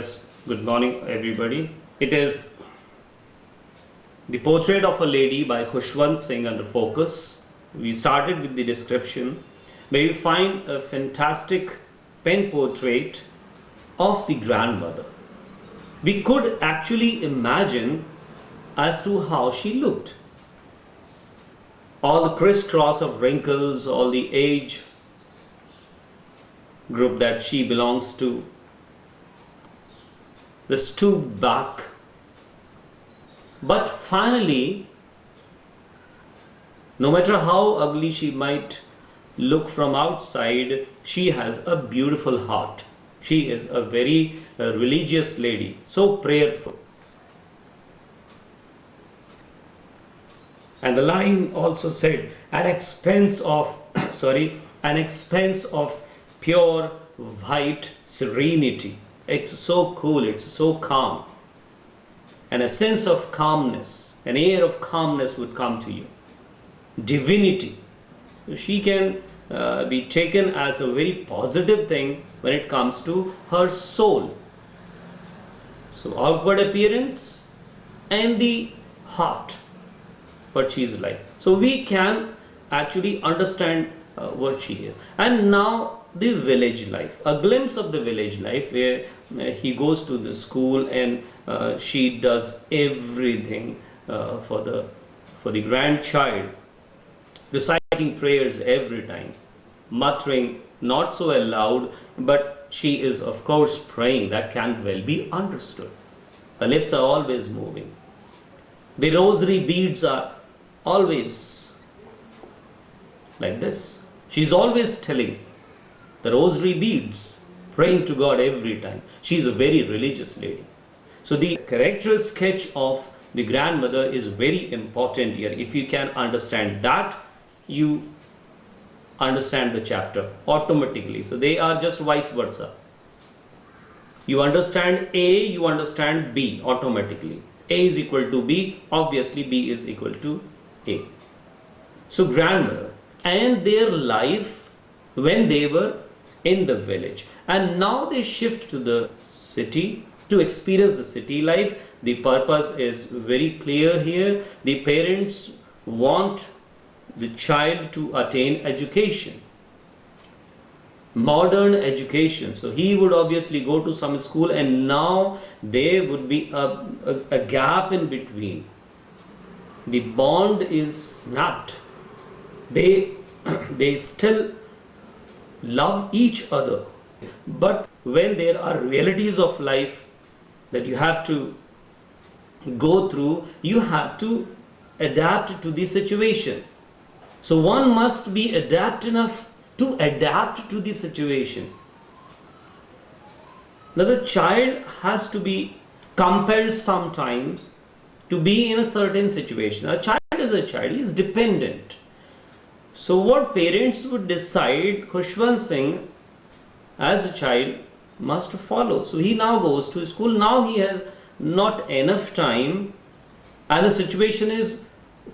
Yes, good morning, everybody. It is The Portrait of a Lady by HORNBILL under focus. We started with the description where you find a fantastic pen portrait of the grandmother. We could actually imagine as to how she looked. All the crisscross of wrinkles, all the age group that she belongs to, the stoop back. But finally, no matter how ugly she might look from outside, she has a beautiful heart. She is a very religious lady, so prayerful. And the line also said, an expanse of pure white serenity. It's so cool, it's so calm. And a sense of calmness, an air of calmness would come to you. Divinity. She can be taken as a very positive thing when it comes to her soul. So outward appearance and the heart, what she is like. So we can actually understand what she is. And now the village life, a glimpse of the village life where he goes to the school and she does everything for the grandchild, reciting prayers every time, muttering not so aloud, but she is of course praying. That can well be understood. The lips are always moving. The rosary beads are always like this. She's always telling the rosary beads, praying to God every time. She's a very religious lady. So the character sketch of the grandmother is very important here. If you can understand that, you understand the chapter automatically. So they are just vice versa. You understand A, you understand B automatically. A is equal to B, obviously B is equal to A. So grandmother and their life when they were in the village, and now they shift to the city to experience the city life. The purpose is very clear here. The parents want the child to attain education, modern education. So he would obviously go to some school, and now there would be a gap in between. The bond is snapped. They still love each other, but when there are realities of life that you have to go through, you have to adapt to the situation. So one must be adapt enough to adapt to the situation. Now the child has to be compelled sometimes to be in a certain situation. A child is a child, he is dependent. So what parents would decide, HORNBILL Singh as a child must follow. So he now goes to school. Now he has not enough time, and the situation is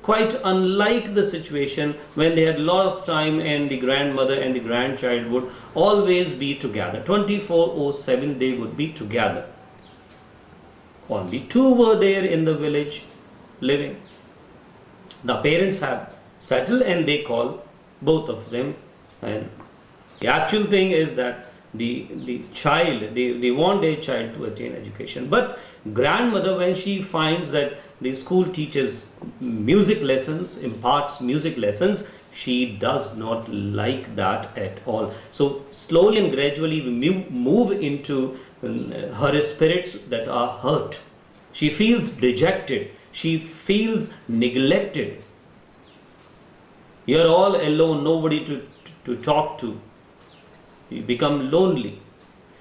quite unlike the situation when they had a lot of time and the grandmother and the grandchild would always be together. 24/7 they would be together. Only two were there in the village living. The parents have settled and they call both of them, and the actual thing is that the child, they want their child to attain education. But grandmother, when she finds that the school teaches music lessons, imparts music lessons, she does not like that at all. So slowly and gradually we move into her spirits that are hurt. She feels dejected, she feels neglected. You're all alone, nobody to talk to. You become lonely.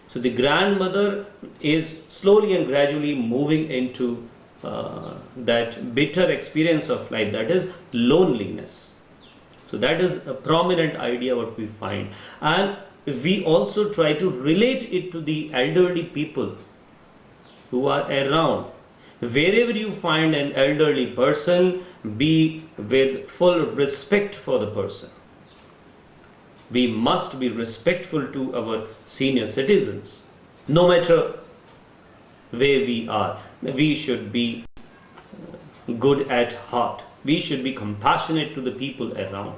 So the grandmother is slowly and gradually moving into that bitter experience of life, that is loneliness. So that is a prominent idea what we find. And we also try to relate it to the elderly people who are around. Wherever you find an elderly person, be with full respect for the person. We must be respectful to our senior citizens. No matter where we are. We should be good at heart. We should be compassionate to the people around.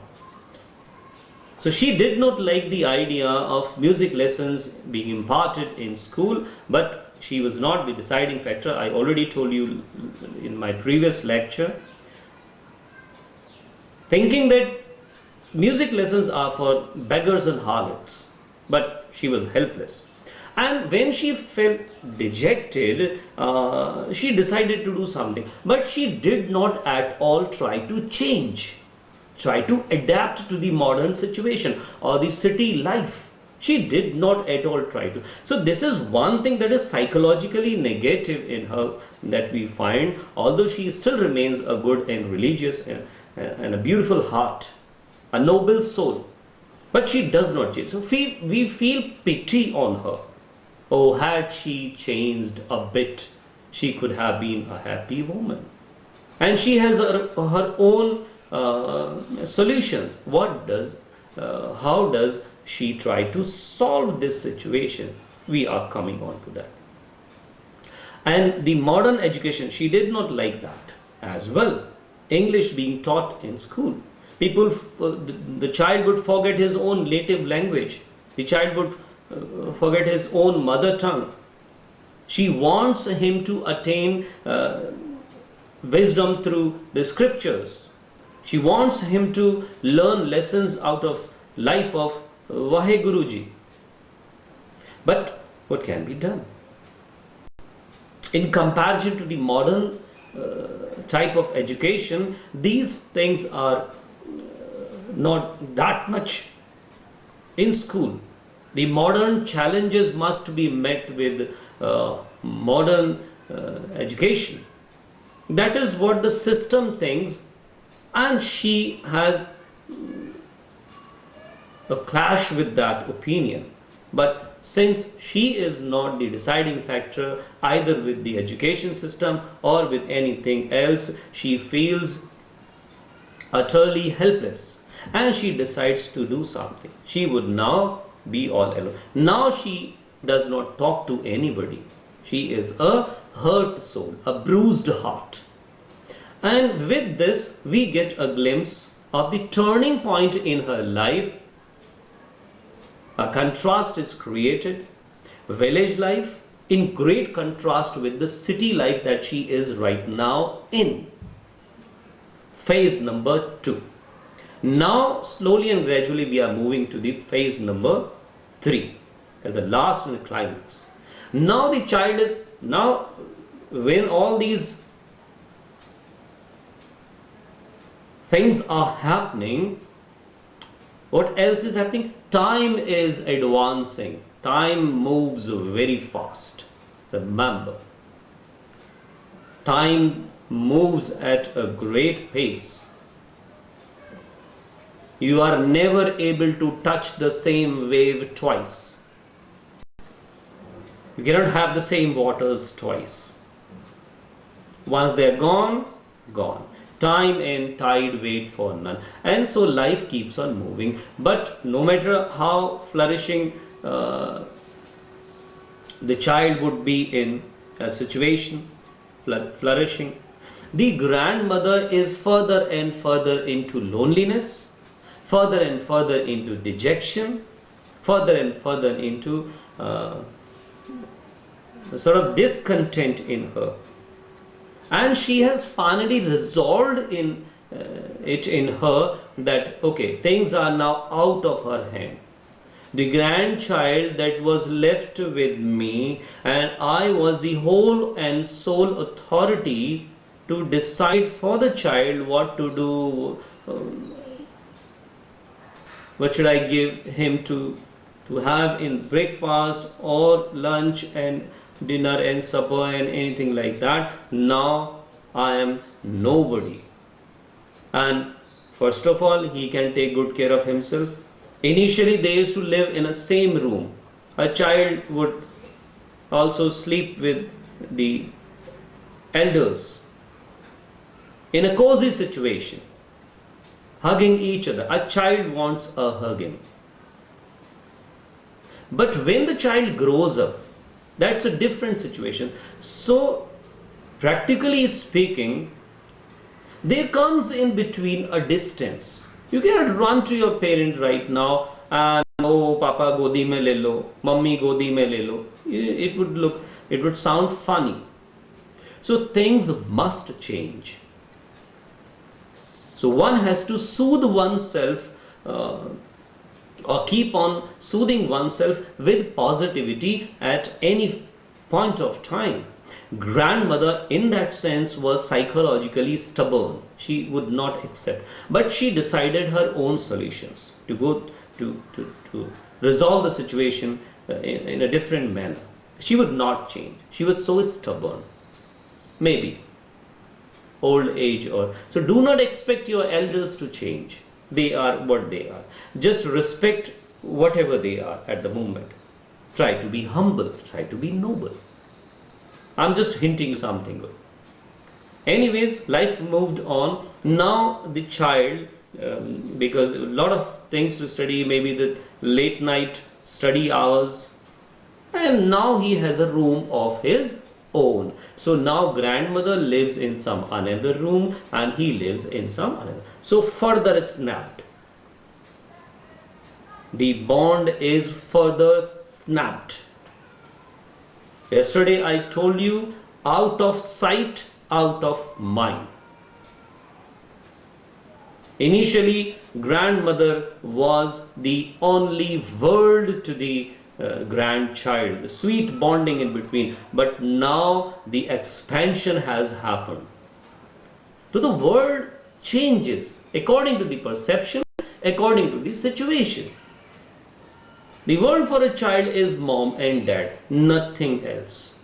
So she did not like the idea of music lessons being imparted in school, but she was not the deciding factor. I already told you in my previous lecture, thinking that music lessons are for beggars and harlots, but she was helpless. And when she felt dejected, she decided to do something, but she did not at all try to change, try to adapt to the modern situation or the city life. She did not at all try to. So this is one thing that is psychologically negative in her, that we find, although she still remains a good and religious and a beautiful heart, a noble soul, but she does not change. So we feel pity on her. Oh, had she changed a bit, she could have been a happy woman. And she has her own solutions. How does she try to solve this situation? We are coming on to that. And the modern education, she did not like that as well. English being taught in school. People, the child would forget his own native language. The child would forget his own mother tongue. She wants him to attain wisdom through the scriptures. She wants him to learn lessons out of life of Vaheguruji. But what can be done? In comparison to the modern type of education, these things are not that much in school. The modern challenges must be met with modern education. That is what the system thinks, and she has a clash with that opinion. But since she is not the deciding factor either with the education system or with anything else, she feels utterly helpless, and she decides to do something. She would now be all alone. Now she does not talk to anybody. She is a hurt soul, a bruised heart. And with this, we get a glimpse of the turning point in her life. A contrast is created. Village life in great contrast with the city life that she is right now in. Phase number 2. Now, slowly and gradually, we are moving to the phase number 3, at the last and the climax. Now, the child is, now, when all these things are happening, what else is happening? Time is advancing. Time moves very fast. Remember, time moves at a great pace. You are never able to touch the same wave twice. You cannot have the same waters twice. Once they are gone, gone. Time and tide wait for none. And so life keeps on moving. But no matter how flourishing the child would be in a situation, flourishing, the grandmother is further and further into loneliness, further and further into dejection, further and further into sort of discontent in her. And she has finally resolved in it in her that, okay, things are now out of her hand. The grandchild that was left with me, and I was the whole and sole authority to decide for the child what to do, what should I give him to have in breakfast or lunch and dinner and supper and anything like that. Now I am nobody. And first of all, he can take good care of himself. Initially, they used to live in a same room. A child would also sleep with the elders in a cozy situation, hugging each other. A child wants a hugging. But when the child grows up, That's a different situation. So, practically speaking, there comes in between a distance. You cannot run to your parent right now and oh, Papa godi mein le lo, Mummy godi mein le lo. It would sound funny. So things must change. So one has to soothe oneself or keep on soothing oneself with positivity at any point of time. Grandmother, in that sense, was psychologically stubborn. She would not accept, but she decided her own solutions to go to resolve the situation in a different manner. She would not change. She was so stubborn. Maybe old age or so. Do not expect your elders to change. They are what they are. Just respect whatever they are at the moment. Try to be humble. Try to be noble. I'm just hinting something. Anyways, life moved on. Now the child, because a lot of things to study, maybe the late night study hours, and now he has a room of his own. So now grandmother lives in some another room and he lives in some another. So further snapped. The bond is further snapped. Yesterday I told you, out of sight, out of mind. Initially, grandmother was the only world to the grandchild, the sweet bonding in between. But now the expansion has happened. So the world changes according to the perception, according to the situation. The world for a child is mom and dad, nothing else.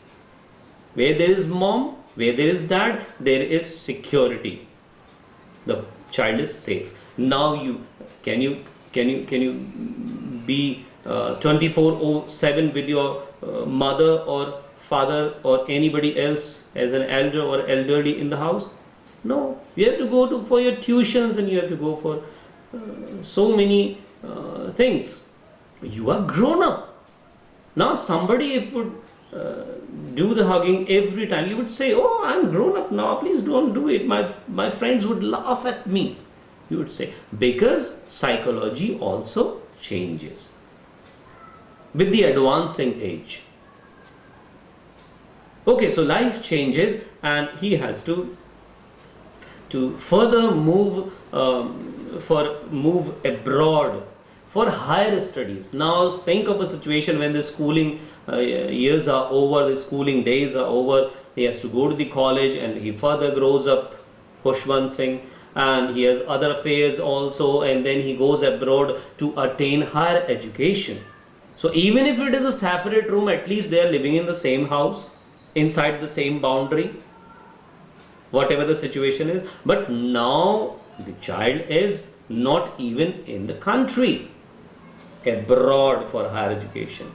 Where there is mom, where there is dad, there is security. The child is safe. Now can you be 24/7 with your mother or father or anybody else as an elder or elderly in the house? No, you have to go for your tuitions and you have to go for so many things. You are grown up. Now somebody if would do the hugging every time, you would say, oh, I'm grown up now, please don't do it. My friends would laugh at me. You would say, because psychology also changes with the advancing age. Okay, so life changes and he has to further move abroad for higher studies. Now think of a situation when the schooling years are over, the schooling days are over, he has to go to the college and he further grows up, KHUSHWANT Singh, and he has other affairs also, and then he goes abroad to attain higher education. So even if it is a separate room, at least they are living in the same house, inside the same boundary, whatever the situation is. But now the child is not even in the country, abroad for higher education.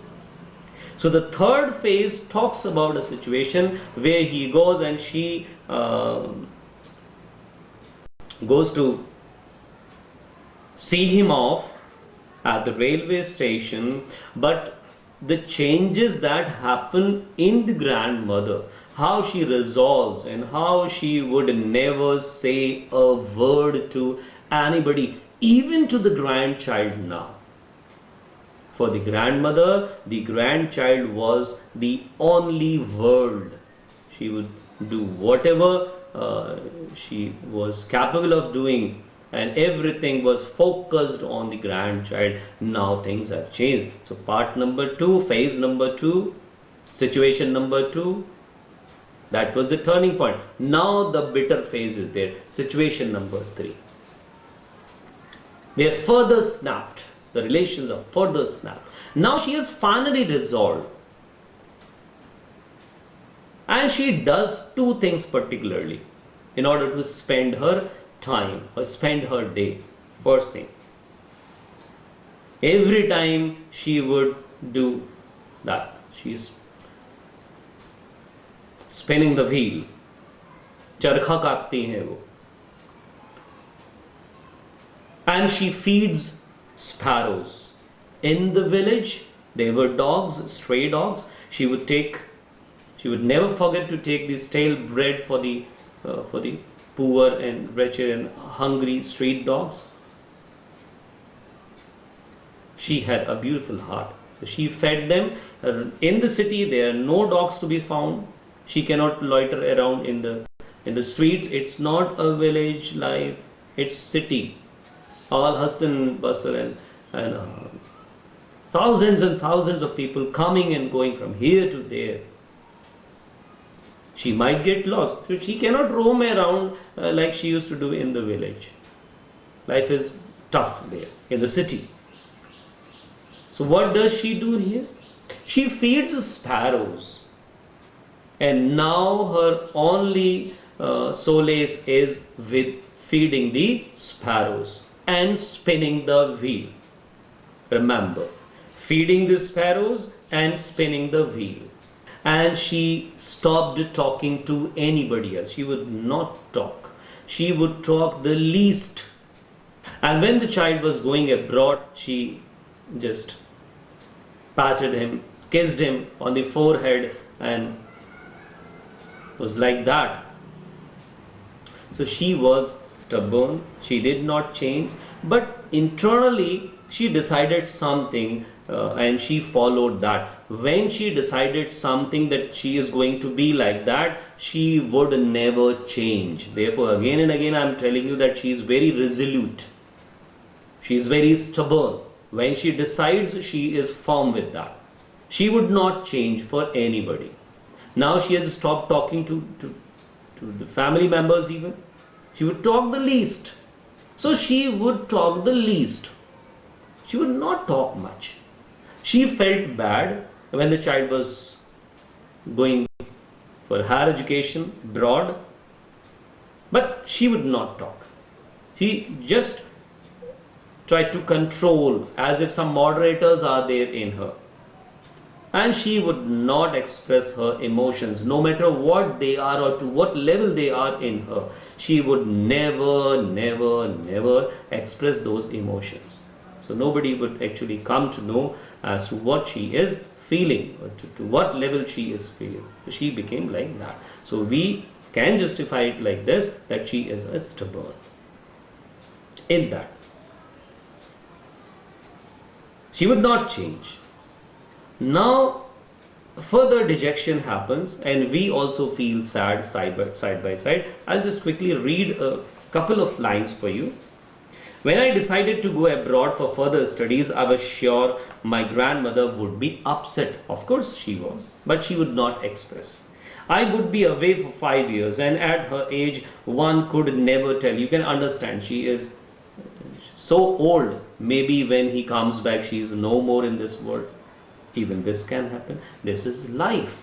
So the third phase talks about a situation where he goes and she goes to see him off at the railway station. But the changes that happen in the grandmother, how she resolves and how she would never say a word to anybody, even to the grandchild now. For the grandmother, the grandchild was the only world. She would do whatever she was capable of doing, and everything was focused on the grandchild. Now things have changed. So part number 2, phase number 2, situation number 2, that was the turning point. Now the bitter phase is there, situation number 3. We have further snapped. The relations are further snapped. Now she has finally resolved. And she does 2 things particularly in order to spend her time or spend her day. First thing, every time she would do that, she's spinning the wheel. चरखा काटती हैं वो. And she feeds sparrows in the village There were dogs, stray dogs. She would never forget to take the stale bread for the poor and wretched and hungry street dogs. She had a beautiful heart. She fed them. In the city, there are no dogs to be found. She cannot loiter around in the streets. It's not a village life. It's city. All hustle and bustle and thousands and thousands of people coming and going from here to there. She might get lost. So she cannot roam around like she used to do in the village. Life is tough there in the city. So what does she do here? She feeds sparrows. And now her only solace is with feeding the sparrows and spinning the wheel. Remember, feeding the sparrows and spinning the wheel. And she stopped talking to anybody else. She would not talk. She would talk the least. And when the child was going abroad, she just patted him, kissed him on the forehead, and was like that. So she was stubborn. She did not change. But internally, she decided something and she followed that. When she decided something that she is going to be like that, she would never change. Therefore, again and again, I am telling you that she is very resolute. She is very stubborn. When she decides, she is firm with that. She would not change for anybody. Now she has stopped talking to the family members even. She would talk the least. So she would talk the least. She would not talk much. She felt bad when the child was going for higher education abroad, but she would not talk. She just tried to control as if some moderators are there in her. And she would not express her emotions, no matter what they are or to what level they are in her. She would never, never, never express those emotions. So nobody would actually come to know as to what she is feeling or to what level she is feeling. So she became like that. So we can justify it like this, that she is a stubborn in that. She would not change. Now further dejection happens and we also feel sad side by side. I'll just quickly read a couple of lines for you. When I decided to go abroad for further studies, I was sure my grandmother would be upset. Of course she was, but she would not express. I would be away for 5 years, and at her age, one could never tell. You can understand, she is so old. Maybe when he comes back, she is no more in this world. Even this can happen. This is life.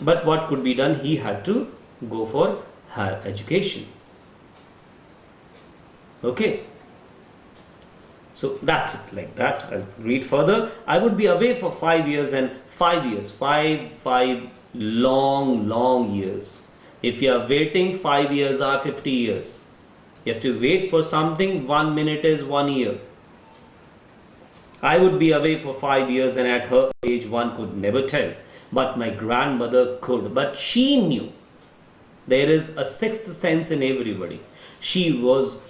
But what could be done? He had to go for higher education. Okay. So that's it, like that. I'll read further. I would be away for 5 years, and 5 years, five long years. If you are waiting, 5 years are 50 years. You have to wait for something. 1 minute is 1 year. I would be away for 5 years, and at her age one could never tell. But my grandmother could. But she knew. There is a sixth sense in everybody. She was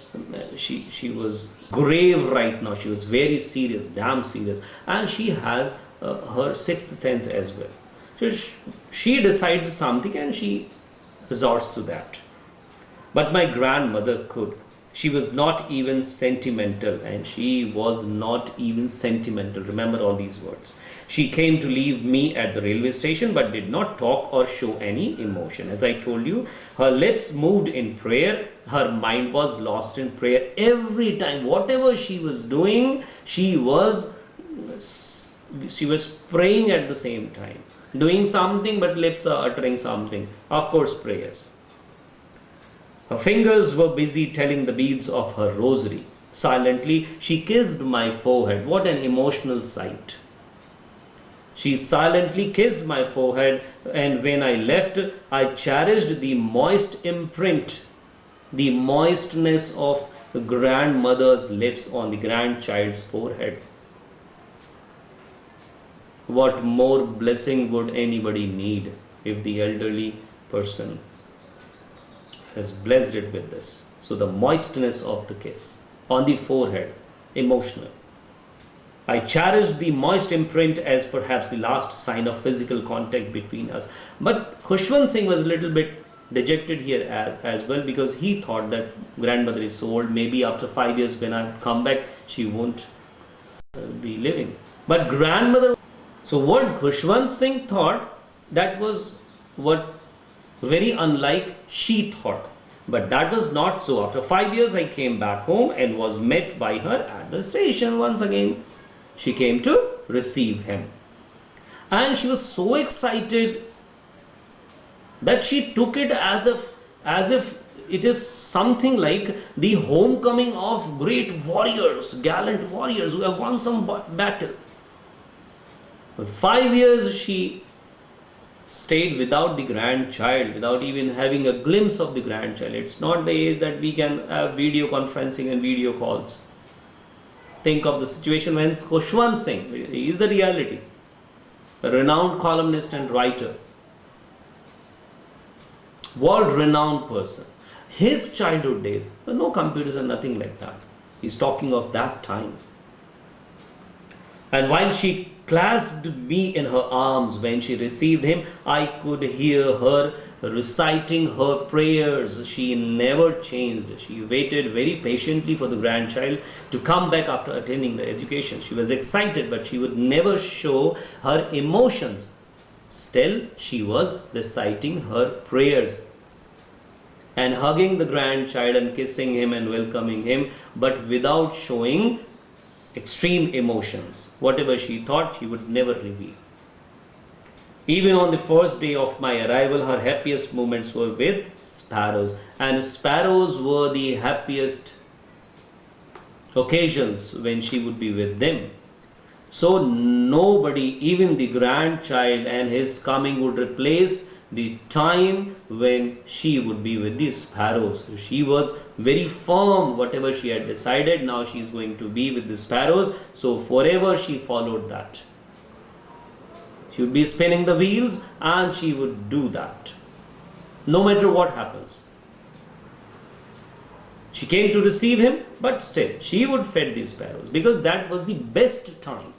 grave right now. She was very serious, damn serious. And she has her sixth sense as well. So she decides something and she resorts to that. But my grandmother could. She was not even sentimental, and she was not even sentimental. Remember all these words. She came to leave me at the railway station but did not talk or show any emotion. As I told you, her lips moved in prayer. Her mind was lost in prayer. Every time, whatever she was doing, she was praying at the same time. Doing something but lips are uttering something. Of course, prayers. Her fingers were busy telling the beads of her rosary. Silently, she kissed my forehead. What an emotional sight. She silently kissed my forehead, and when I left, I cherished the moist imprint, the moistness of the grandmother's lips on the grandchild's forehead. What more blessing would anybody need if the elderly person has blessed it with this? So the moistness of the kiss on the forehead, emotional. I cherished the moist imprint as perhaps the last sign of physical contact between us. But Khushwant Singh was a little bit dejected here as well, because he thought that grandmother is so old, maybe after 5 years when I come back, she won't be living. But grandmother, so what Khushwant Singh thought, that was what very unlike she thought. But that was not so. After 5 years, I came back home and was met by her at the station once again. She came to receive him. And she was so excited that she took it as if it is something like the homecoming of great warriors, gallant warriors who have won some battle. For 5 years she stayed without the grandchild, without even having a glimpse of the grandchild. It's not the age that we can have video conferencing and video calls. Think of the situation when Khushwant Singh, he is the reality, a renowned columnist and writer, world-renowned person. His childhood days, no computers and nothing like that. He's talking of that time. And while she clasped me in her arms when she received him, I could hear her reciting her prayers. She never changed. She waited very patiently for the grandchild to come back after attending the education. She was excited, but she would never show her emotions. Still, she was reciting her prayers and hugging the grandchild and kissing him and welcoming him, but without showing extreme emotions. Whatever she thought, she would never reveal. Even on the first day of my arrival, her happiest moments were with sparrows, and sparrows were the happiest occasions when she would be with them. So nobody, even the grandchild and his coming, would replace the time when she would be with the sparrows. She was very firm, whatever she had decided, now she is going to be with the sparrows. So forever she followed that. She would be spinning the wheels and she would do that, no matter what happens. She came to receive him, but still she would feed the sparrows, because that was the best time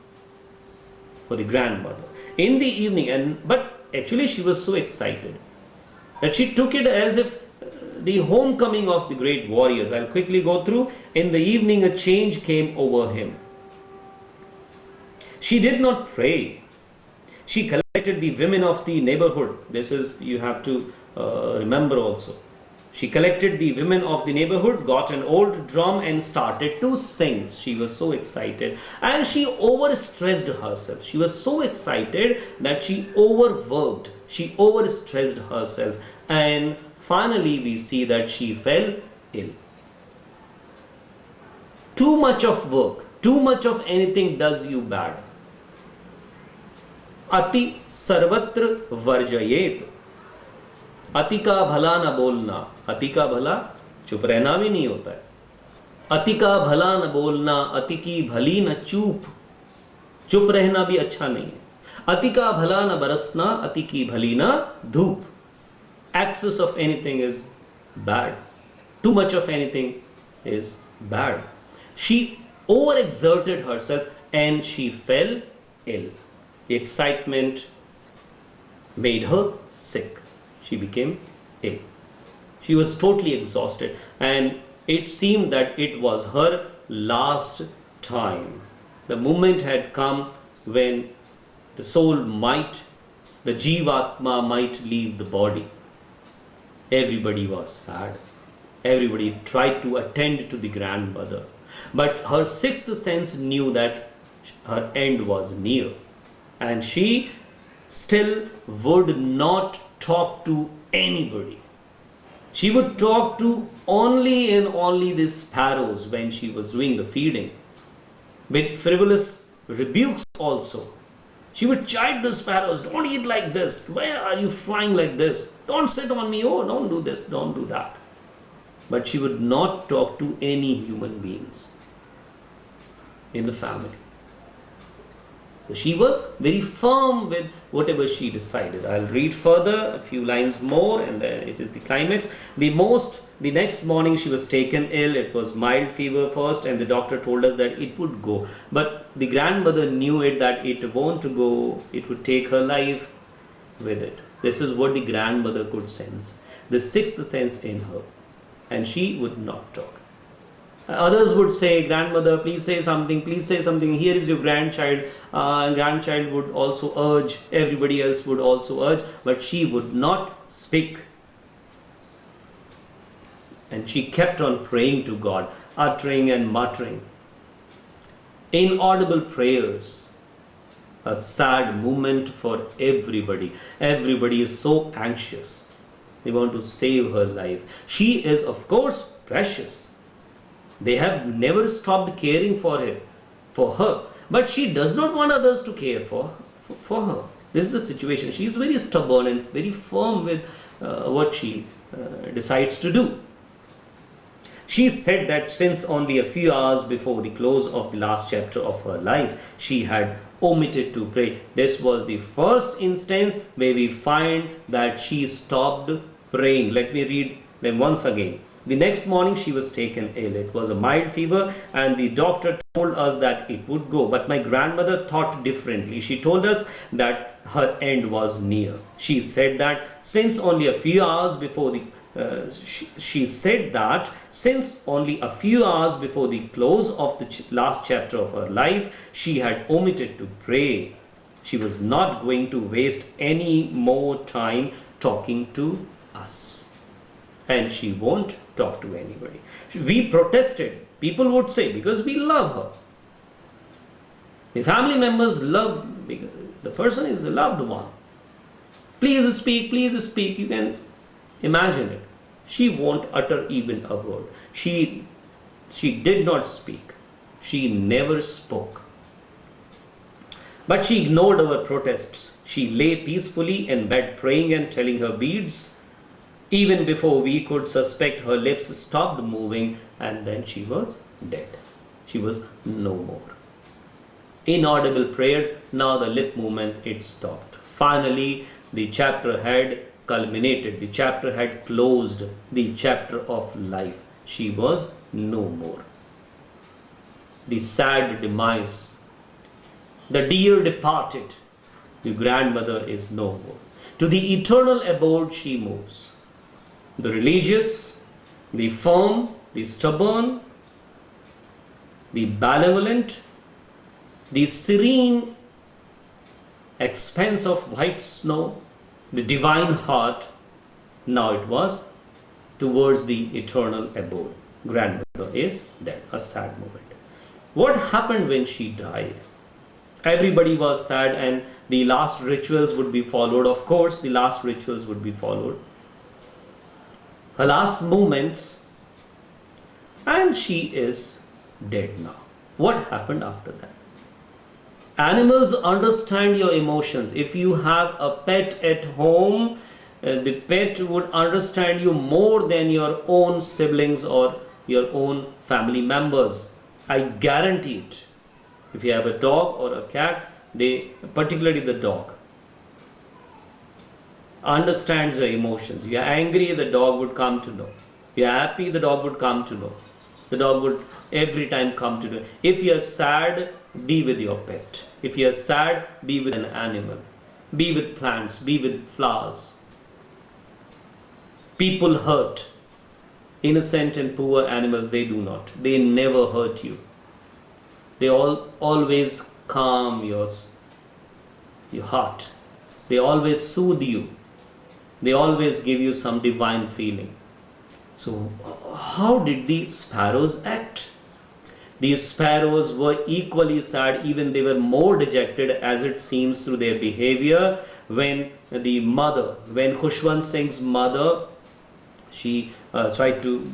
for the grandmother in the evening. But actually she was so excited that she took it as if the homecoming of the great warriors. I'll quickly go through. In the evening a change came over him. She did not pray. She collected the women of the neighborhood. This is, you have to remember also. She collected the women of the neighborhood, got an old drum and started to sing. She was so excited and she overstressed herself. She was so excited that she overworked. She overstressed herself, and finally we see that she fell ill. Too much of work, too much of anything does you bad. अति सर्वत्र वर्जयेत. अति का भला न बोलना. अति का भला चुप रहना भी नहीं होता है. अति का भला न बोलना, अति की भली न चूप. चुप रहना भी अच्छा नहीं है. अति का भला न बरसना, अति की भली न धूप. Excess of anything is bad. Too much of anything is bad. She overexerted herself and she fell ill. The excitement made her sick. She became ill. She was totally exhausted, and it seemed that it was her last time. The moment had come when the soul might, the Jivatma might leave the body. Everybody was sad. Everybody tried to attend to the grandmother. But her sixth sense knew that her end was near. And she still would not talk to anybody. She would talk to only and only the sparrows when she was doing the feeding, with frivolous rebukes also. She would chide the sparrows, don't eat like this, where are you flying like this, don't sit on me, oh don't do this, don't do that. But she would not talk to any human beings in the family. So she was very firm with whatever she decided. I'll read further a few lines more, and then it is the climax. The next morning she was taken ill. It was mild fever first, and the doctor told us that it would go. But the grandmother knew it, that it won't go. It would take her life with it. This is what the grandmother could sense, the sixth sense in her, and she would not talk. Others would say, grandmother, please say something, please say something. Here is your grandchild. Grandchild would also urge, everybody else would also urge, but she would not speak. And she kept on praying to God, uttering and muttering inaudible prayers. A sad moment for everybody. Everybody is so anxious. They want to save her life. She is, of course, precious. They have never stopped caring for her. But she does not want others to care for her. This is the situation. She is very stubborn and very firm with what she decides to do. She said that since only a few hours before the close of the last chapter of her life, she had omitted to pray. This was the first instance where we find that she stopped praying. Let me read them once again. The next morning she was taken ill. It was a mild fever, and the doctor told us that it would go. But my grandmother thought differently. She told us that her end was near. She said that since only a few hours before the close of the last chapter of her life, she had omitted to pray. She was not going to waste any more time talking to us. And she won't talk to anybody. We protested. People would say, because we love her. The family members love, because the person is the loved one. Please speak, please speak. You can imagine it. She won't utter even a word. She did not speak. She never spoke. But she ignored our protests. She lay peacefully in bed praying and telling her beads. Even before we could suspect, her lips stopped moving, and then she was dead. She was no more. Inaudible prayers, now the lip movement, it stopped. Finally, the chapter had culminated. The chapter had closed. The chapter of life. She was no more. The sad demise. The dear departed. The grandmother is no more. To the eternal abode she moves. The religious, the firm, the stubborn, the benevolent, the serene expanse of white snow, the divine heart, now it was towards the eternal abode. Grandmother is dead. A sad moment. What happened when she died? Everybody was sad, and the last rituals would be followed. Of course, the last rituals would be followed. Her last moments, and she is dead now. What happened after that? Animals understand your emotions. If you have a pet at home, the pet would understand you more than your own siblings or your own family members. I guarantee it. If you have a dog or a cat, particularly the dog, understands your emotions. You are angry, the dog would come to know. You are happy, the dog would come to know. The dog would every time come to know. If you are sad, be with your pet. If you are sad, be with an animal. Be with plants, be with flowers. People hurt. Innocent and poor animals, they do not. They never hurt you. They always calm your heart. They always soothe you. They always give you some divine feeling. So, how did the sparrows act? These sparrows were equally sad, even they were more dejected, as it seems, through their behavior when Khushwant Singh's mother, she tried to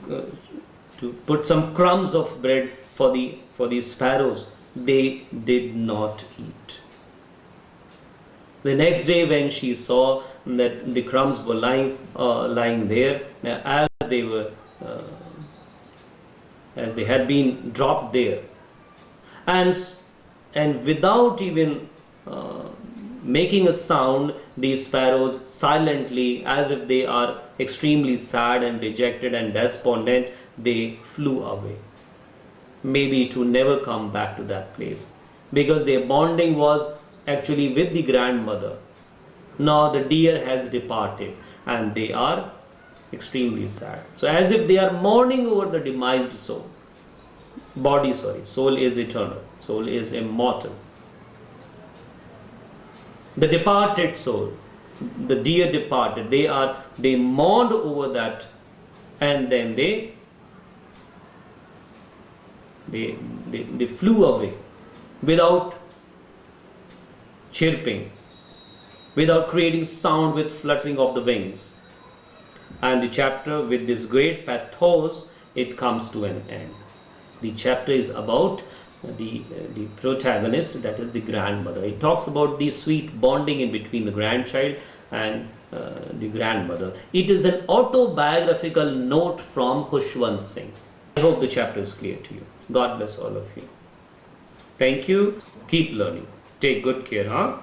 put some crumbs of bread for the sparrows. They did not eat. The next day, when she saw that the crumbs were lying there, as they had been dropped there, and without even uh, making a sound, these sparrows silently, as if they are extremely sad and dejected and despondent, they flew away. Maybe to never come back to that place, because their bonding was actually with the grandmother. Now the deer has departed and they are extremely sad. So, as if they are mourning over the demised soul. Soul is eternal, soul is immortal. The departed soul, the deer departed, they mourned over that, and then they flew away without chirping, without creating sound with fluttering of the wings. And the chapter, with this great pathos, it comes to an end. The chapter is about the protagonist, that is the grandmother. It talks about the sweet bonding in between the grandchild and the grandmother. It is an autobiographical note from Khushwant Singh. I hope the chapter is clear to you. God bless all of you. Thank you. Keep learning. Take good care, huh?